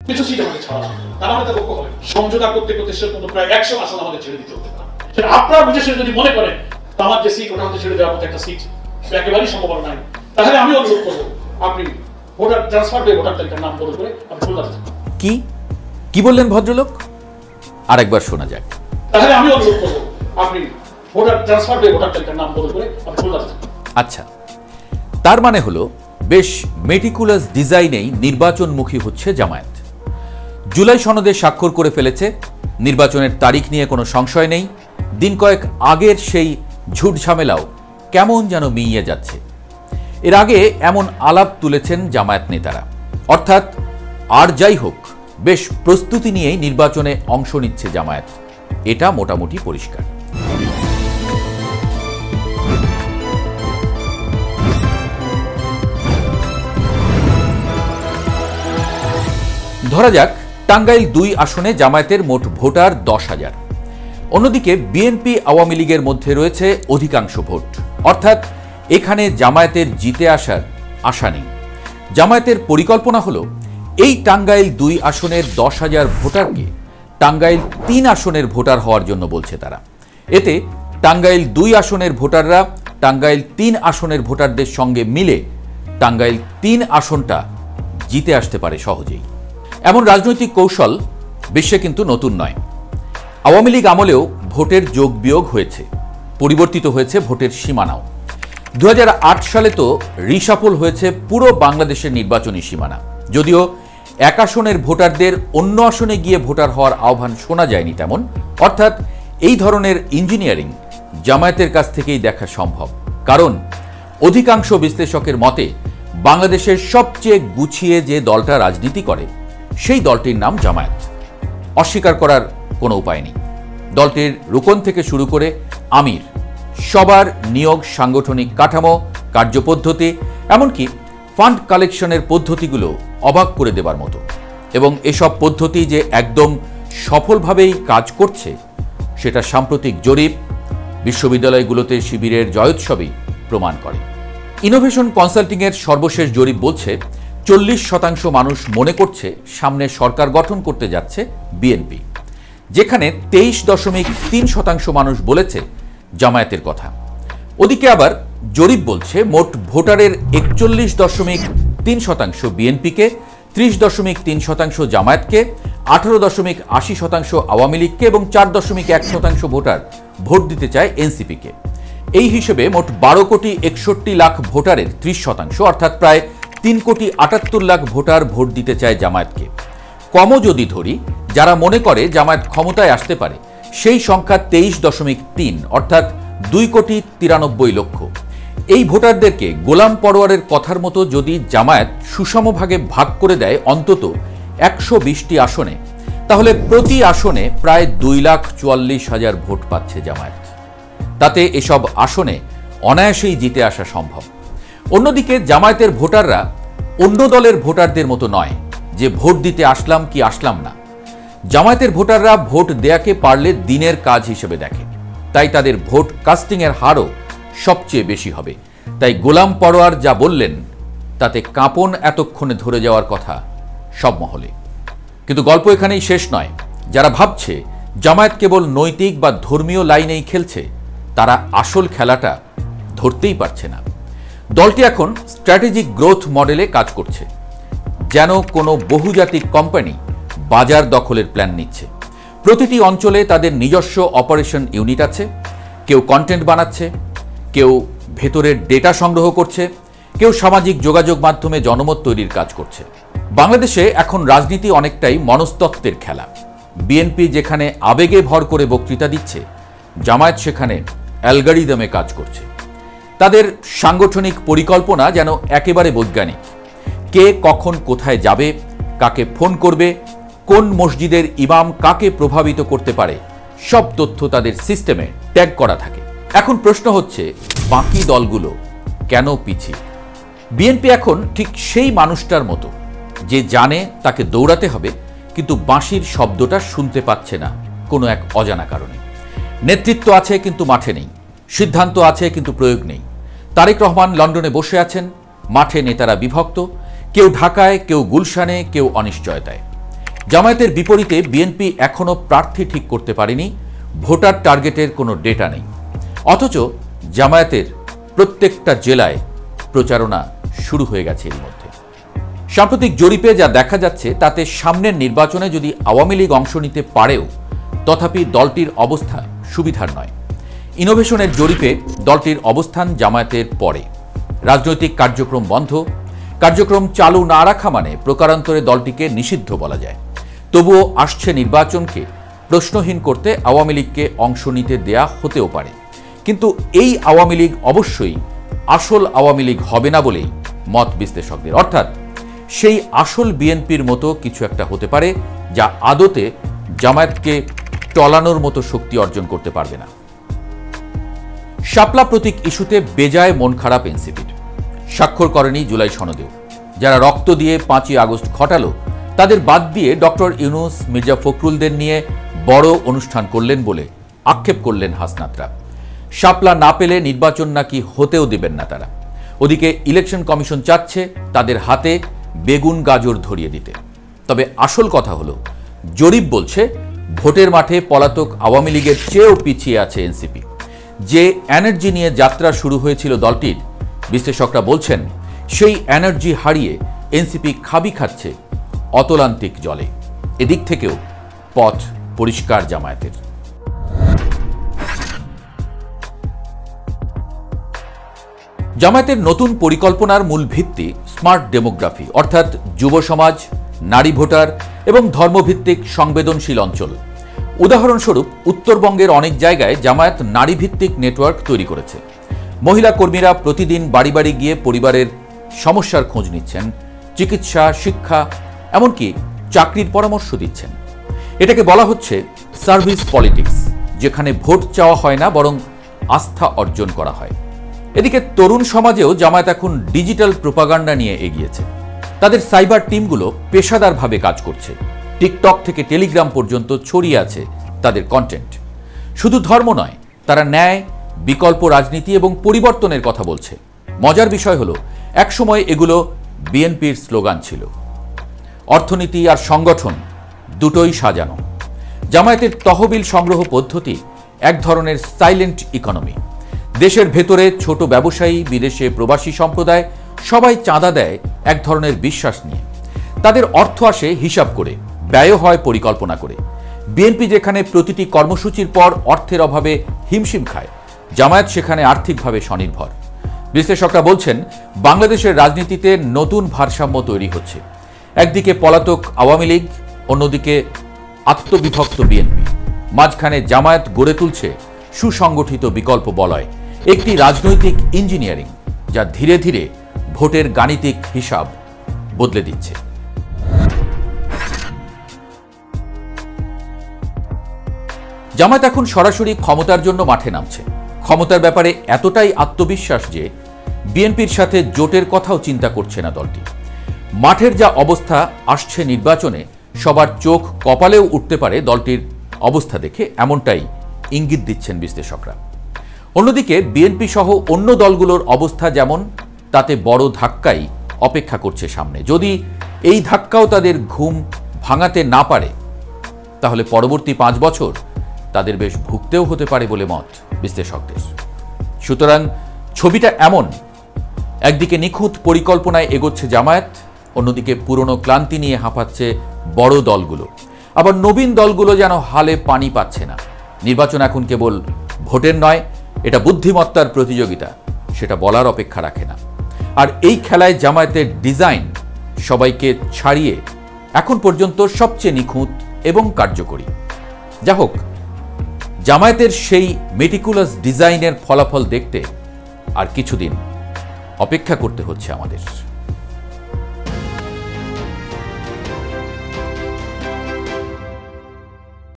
কিছু সিট আমাকে ছাড়া, তারা আমাদের লক্ষ্য হবে সমঝোতা করতে করতে শেষ পর্যন্ত প্রায় 100 আসন আমাদের ছেড়ে দিতে হতে পারে। সেটা আপনারা বুঝে শুনে যদি মনে করেন আমার যে সিট ওটা আমাদের ছেড়ে দেওয়ার মতো একটা সিট একেবারেই সম্ভব নাই, তাহলে আমি অনুরোধ করবো আপনি ভোটার ট্রান্সফার করে ভোটার তালিকার নাম বদল করে আপনি খুলনা যান। কি বললেন ভদ্রলোক? আরেকবার শোনা যাক। তাহলে আমি অনুরোধ করবো আপনি ভোটার ট্রান্সফার করে ভোটার তালিকার নাম বদল করে আপনি খুলনা যান। আচ্ছা, তার মানে হলো বেশ মেটিকুলাস ডিজাইনেই নির্বাচনমুখী হচ্ছে জামায়াত। জুলাই সনদে স্বাক্ষর করে ফেলেছে, নির্বাচনের তারিখ নিয়ে কোনো সংশয় নেই। দিন কয়েক আগের সেই ঝুট ঝামেলাও কেমন যেন মিইয়ে যাচ্ছে। এর আগে এমন আলাপ তুলেছেন জামায়াত নেতারা, অর্থাৎ আর যাই হোক বেশ প্রস্তুতি নিয়েই নির্বাচনে অংশ নিচ্ছে জামায়াত, এটা মোটামুটি পরিষ্কার। ধরা যাক টাঙ্গাইল 2 আসনে জামায়াতের মোট ভোটার 10,000। অন্যদিকে বিএনপি আওয়ামী লীগের মধ্যে রয়েছে অধিকাংশ ভোট, অর্থাৎ এখানে জামায়াতের জিতে আসার আশা নেই। জামায়াতের পরিকল্পনা হলো এই টাঙ্গাইল 2 আসনের 10,000 ভোটারকে টাঙ্গাইল 3 আসনের ভোটার হওয়ার জন্য বলছে তারা। এতে টাঙ্গাইল 2 আসনের ভোটাররা টাঙ্গাইল 3 আসনের ভোটারদের সঙ্গে মিলে টাঙ্গাইল 3 আসনটা জিতে আসতে পারে সহজেই। এমন রাজনৈতিক কৌশল বিশ্বে কিন্তু নতুন নয়। আওয়ামী লীগ আমলেও ভোটের যোগ বিয়োগ হয়েছে, পরিবর্তিত হয়েছে ভোটের সীমানাও। 2008 সালে তো রিশাফল হয়েছে পুরো বাংলাদেশের নির্বাচনী সীমানা, যদিও এক আসনের ভোটারদের অন্য আসনে গিয়ে ভোটার হওয়ার আহ্বান শোনা যায়নি তেমন। অর্থাৎ এই ধরনের ইঞ্জিনিয়ারিং জামায়াতের কাছ থেকেই দেখা সম্ভব, কারণ অধিকাংশ বিশ্লেষকের মতে বাংলাদেশের সবচেয়ে গুছিয়ে যে দলটা রাজনীতি করে সেই দলটির নাম জামায়াত। অস্বীকার করার কোনো উপায় নেই। দলটির রুকন থেকে শুরু করে আমির সবার নিয়োগ, সাংগঠনিক কাঠামো, কার্যপদ্ধতি, এমনকি ফান্ড কালেকশনের পদ্ধতিগুলো অবাক করে দেবার মতো। এবং এসব পদ্ধতি যে একদম সফলভাবেই কাজ করছে সেটা সাম্প্রতিক জরিপ, বিশ্ববিদ্যালয়গুলোতে শিবিরের জয়োৎসবই প্রমাণ করে। ইনোভেশন কনসাল্টিংয়ের সর্বশেষ জরিপ বলছে 40% মানুষ মনে করছে সামনে সরকার গঠন করতে যাচ্ছে বিএনপি, যেখানে 23.3% মানুষ বলেছে জামায়াতের কথা। ওদিকে আবার জরিপ বলছে মোট ভোটারের 41.3% বিএনপিকে, 30.3% জামায়াতকে, 18.80% আওয়ামী লীগকে এবং 4.1% ভোটার ভোট দিতে চায় এনসিপিকে। এই হিসেবে মোট 12,61,00,000 ভোটারের 30%, অর্থাৎ প্রায় 3,78,00,000 ভোটার ভোট দিতে চায় জামায়াতকে। কমও যদি ধরি, যারা মনে করে জামায়াত ক্ষমতায় আসতে পারে সেই সংখ্যা 23.3, অর্থাৎ 2,93,00,000। এই ভোটারদেরকে গোলাম পরোয়ারের কথার মতো যদি জামায়াত সুষমভাগে ভাগ করে দেয় অন্তত 120টি আসনে, তাহলে প্রতি আসনে প্রায় 2,44,000 ভোট পাচ্ছে জামায়াত। তাতে এসব আসনে অনায়াসেই জিতে আসা সম্ভব। অন্যদিকে জামায়াতের ভোটাররা অন্য দলের ভোটারদের মতো নয় যে ভোট দিতে আসলাম কি আসলাম না। জামায়াতের ভোটাররা ভোট দেয়াকে পারলে দিনের কাজ হিসেবে দেখে, তাই তাদের ভোট কাস্টিংয়ের হারও সবচেয়ে বেশি হবে। তাই গোলাম পরোয়ার যা বললেন তাতে কাঁপন এতক্ষণে ধরে যাওয়ার কথা সব মহলে। কিন্তু গল্প এখানেই শেষ নয়। যারা ভাবছে জামায়াত কেবল নৈতিক বা ধর্মীয় লাইনেই খেলছে, তারা আসল খেলাটা ধরতেই পারছে না। দলটি এখন স্ট্র্যাটেজিক গ্রোথ মডেলে কাজ করছে, যেন কোনো বহুজাতিক কোম্পানি বাজার দখলের প্ল্যান নিচ্ছে। প্রতিটি অঞ্চলে তাদের নিজস্ব অপারেশন ইউনিট আছে। কেউ কন্টেন্ট বানাচ্ছে, কেউ ভেতরের ডেটা সংগ্রহ করছে, কেউ সামাজিক যোগাযোগ মাধ্যমে জনমত তৈরির কাজ করছে। বাংলাদেশে এখন রাজনীতি অনেকটাই মনস্তত্ত্বের খেলা। বিএনপি যেখানে আবেগে ভর করে বক্তৃতা দিচ্ছে, জামায়াত সেখানে অ্যালগরিদমে কাজ করছে। তাদের সাংগঠনিক পরিকল্পনা যেন একেবারে বৈজ্ঞানিক। কে কখন কোথায় যাবে, কাকে ফোন করবে, কোন মসজিদের ইমাম কাকে প্রভাবিত করতে পারে, সব তথ্য তাদের সিস্টেমে ট্যাগ করা থাকে। এখন প্রশ্ন হচ্ছে, বাকি দলগুলো কেন পিছিয়ে? বিএনপি এখন ঠিক সেই মানুষটার মতো যে জানে তাকে দৌড়াতে হবে, কিন্তু বাঁশির শব্দটা শুনতে পাচ্ছে না কোনো এক অজানা কারণে। নেতৃত্ব আছে কিন্তু মাঠে নেই, সিদ্ধান্ত আছে কিন্তু প্রয়োগ নেই। তারেক রহমান লন্ডনে বসে আছেন, মাঠে নেতারা বিভক্ত, কেউ ঢাকায়, কেউ গুলশানে, কেউ অনিশ্চয়তায়। জামায়াতের বিপরীতে বিএনপি এখনো প্রার্থী ঠিক করতে পারেনি, ভোটার টার্গেটের কোনো ডেটা নেই। অথচ জামায়াতের প্রত্যেকটা জেলায় প্রচারণা শুরু হয়ে গেছে এর মধ্যে। সাম্প্রতিক জরিপে যা দেখা যাচ্ছে তাতে সামনের নির্বাচনে যদি আওয়ামী লীগ অংশ নিতে পারেও তথাপি দলটির অবস্থা সুবিধার নয়। ইনোভেশনের জরিপে দলটির অবস্থান জামায়াতের পরে। রাজনৈতিক কার্যক্রম বন্ধ, কার্যক্রম চালু না রাখা মানে প্রকারান্তরে দলটিকে নিষিদ্ধ বলা যায়। তবুও আসছে নির্বাচনকে প্রশ্নহীন করতে আওয়ামী লীগকে অংশ নিতে দেয়া হতেও পারে, কিন্তু এই আওয়ামী লীগ অবশ্যই আসল আওয়ামী লীগ হবে না বলেই মত বিশ্লেষকদের। অর্থাৎ সেই আসল বিএনপির মতো কিছু একটা হতে পারে যা আদতে জামায়াতকে টলানোর মতো শক্তি অর্জন করতে পারবে না। শাপলা প্রতীক ইস্যুতে বেজায় মন খারাপ এনসিপির। স্বাক্ষর করেনি জুলাই সনদেও। যারা রক্ত দিয়ে 5ই আগস্ট ঘটালো তাদের বাদ দিয়ে ডক্টর ইউনূস, মির্জা ফখরুলদের নিয়ে বড় অনুষ্ঠান করলেন বলে আক্ষেপ করলেন হাসনাতরা। শাপলা না পেলে নির্বাচন নাকি হতেও দেবেন না তারা। ওদিকে ইলেকশন কমিশন চাচ্ছে তাদের হাতে বেগুন গাজর ধরিয়ে দিতে। তবে আসল কথা হলো, জরিপ বলছে ভোটের মাঠে পলাতক আওয়ামী লীগের চেয়েও পিছিয়ে আছে এনসিপি। যে এনার্জি নিয়ে যাত্রা শুরু হয়েছিল দলটির, বিশ্লেষকরা বলছেন সেই এনার্জি হারিয়ে এনসিপি খাবি খাচ্ছে অতলান্তিক জলে। এদিক থেকেও পথ পরিষ্কার জামায়াতের। জামায়াতের নতুন পরিকল্পনার মূল ভিত্তি স্মার্ট ডেমোগ্রাফি, অর্থাৎ যুব সমাজ, নারী ভোটার এবং ধর্মভিত্তিক সংবেদনশীল অঞ্চল। উদাহরণস্বরূপ উত্তরবঙ্গের অনেক জায়গায় জামায়াত নারীভিত্তিক নেটওয়ার্ক তৈরি করেছে। মহিলা কর্মীরা প্রতিদিন বাড়ি বাড়ি গিয়ে পরিবারের সমস্যার খোঁজ নিচ্ছেন, চিকিৎসা, শিক্ষা, এমনকি চাকরির পরামর্শ দিচ্ছেন। এটাকে বলা হচ্ছে সার্ভিস পলিটিক্স, যেখানে ভোট চাওয়া হয় না বরং আস্থা অর্জন করা হয়। এদিকে তরুণ সমাজেও জামায়াত এখন ডিজিটাল প্রোপাগান্ডা নিয়ে এগিয়েছে। তাদের সাইবার টিমগুলো পেশাদারভাবে কাজ করছে। টিকটক থেকে টেলিগ্রাম পর্যন্ত ছড়িয়ে আছে তাদের কন্টেন্ট। শুধু ধর্ম নয়, তারা ন্যায়, বিকল্প রাজনীতি এবং পরিবর্তনের কথা বলছে। মজার বিষয় হলো, একসময় এগুলো বিএনপির স্লোগান ছিল। অর্থনীতি আর সংগঠন দুটোই সাজানো। জামায়াতের তহবিল সংগ্রহ পদ্ধতি এক ধরনের সাইলেন্ট ইকোনমি। দেশের ভেতরে ছোট ব্যবসায়ী, বিদেশে প্রবাসী সম্প্রদায় সবাই চাঁদা দেয় এক ধরনের বিশ্বাস নিয়ে। তাদের অর্থ আসে হিসাব করে, ব্যয় হয় পরিকল্পনা করে। বিএনপি যেখানে প্রতিটি কর্মসূচির পর অর্থের অভাবে হিমশিম খায়, জামায়াত সেখানে আর্থিকভাবে স্বনির্ভর। বিশ্লেষকরা বলছেন বাংলাদেশের রাজনীতিতে নতুন ভারসাম্য তৈরি হচ্ছে। একদিকে পলাতক আওয়ামী লীগ, অন্যদিকে আত্মবিভক্ত বিএনপি। মাঝখানে জামায়াত গড়ে তুলছে সুসংগঠিত বিকল্প বলয়, একটি রাজনৈতিক ইঞ্জিনিয়ারিং যা ধীরে ধীরে ভোটের গাণিতিক হিসাব বদলে দিচ্ছে। জামায়াত এখন সরাসরি ক্ষমতার জন্য মাঠে নামছে। ক্ষমতার ব্যাপারে এতটাই আত্মবিশ্বাস যে বিএনপির সাথে জোটের কথাও চিন্তা করছে না দলটি। মাঠের যা অবস্থা, আসছে নির্বাচনে সবার চোখ কপালেও উঠতে পারে দলটির অবস্থা দেখে, এমনটাই ইঙ্গিত দিচ্ছেন বিশ্লেষকরা। অন্যদিকে বিএনপি সহ অন্য দলগুলোর অবস্থা যেমন, তাতে বড় ধাক্কাই অপেক্ষা করছে সামনে। যদি এই ধাক্কাও তাদের ঘুম ভাঙাতে না পারে, তাহলে পরবর্তী 5 বছর তাদের বেশ ভুগতেও হতে পারে বলে মত বিশ্লেষকদের। সুতরাং ছবিটা এমন, একদিকে নিখুঁত পরিকল্পনায় এগোচ্ছে জামায়াত, অন্যদিকে পুরনো ক্লান্তি নিয়ে হাঁপাচ্ছে বড় দলগুলো। আবার নবীন দলগুলো যেন হালে পানি পাচ্ছে না। নির্বাচন এখন কেবল ভোটের নয়, এটা বুদ্ধিমত্তার প্রতিযোগিতা, সেটা বলার অপেক্ষা রাখে না। আর এই খেলায় জামায়াতের ডিজাইন সবাইকে ছাড়িয়ে এখন পর্যন্ত সবচেয়ে নিখুঁত এবং কার্যকরী। যা হোক, জামায়াতের সেই মেটিকুলাস ডিজাইনের ফলাফল দেখতে আর কিছুদিন অপেক্ষা করতে হচ্ছে আমাদের।